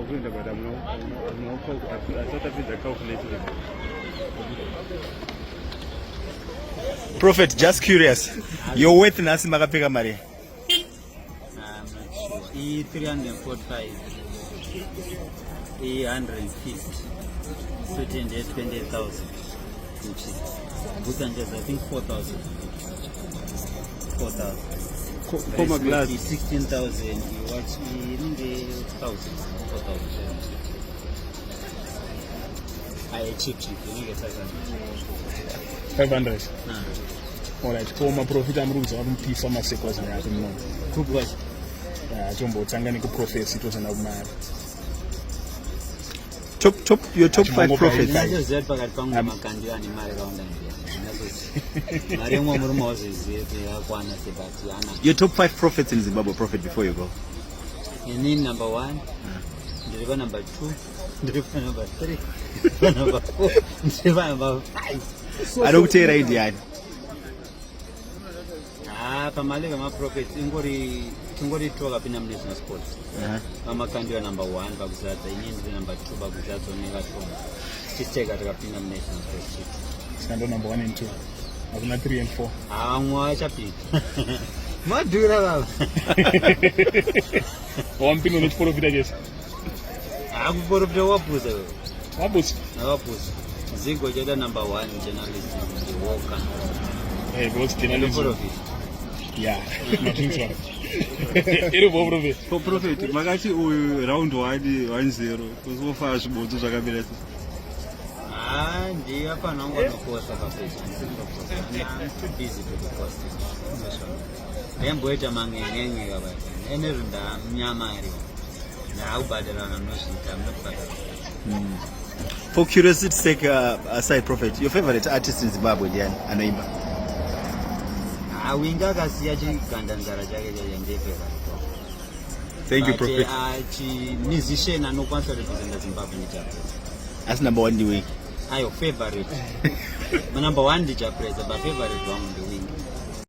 but I'm not I thought I did calculated. Prophet, just curious. Your weight nasi makapika mari? I'm not sure. 345. 150. So 20,000. Butanjas, I think 4,000. 4,000. Coma glass. 16,000. You watch in the 1,000. 4,000. I cheap. You get 500. Alright, for profit I'm rules of P pharmacy was an atom. Who was? Jumbo Tanganic profits, it was an old man. Your top 5 prophets. I just said, but I found my candy and my around. Your top 5 prophets in Zimbabwe, prophet, before you go. You name number 1, deliver number 2, deliver number 3, number 4, deliver number 5. I don't tell you idea. Pamale my prophet, Ingori talk up in national sports. Mama can do number 1, Baguzata, in number 2, Baguzata, Negaton. Just take out up in national sports. Scandal number 1 and 2. I'm not 3 and 4. I'm happy. What do you have? One thing on it for villages. I'm for the Wapus. Wapus. Zigo Jada number 1 journalist in the world country. Hey, what's journalism? Yeah, nothing so. For prophet, Magachi round 1-0. Because so far, she bought to Zagabet. And the upper number of course of a patient. I'm too busy to be posted. Then wait among any of it. And Yamari. Now, but I'm not better. For curiosity's sake, aside, prophet, your favorite artist in Zimbabwe, Anaimba? Thank you, prophet. Musician and no one to represent Zimbabwe. That's number 1 the week. Your favorite. My number 1 DJ praise, but favorite one.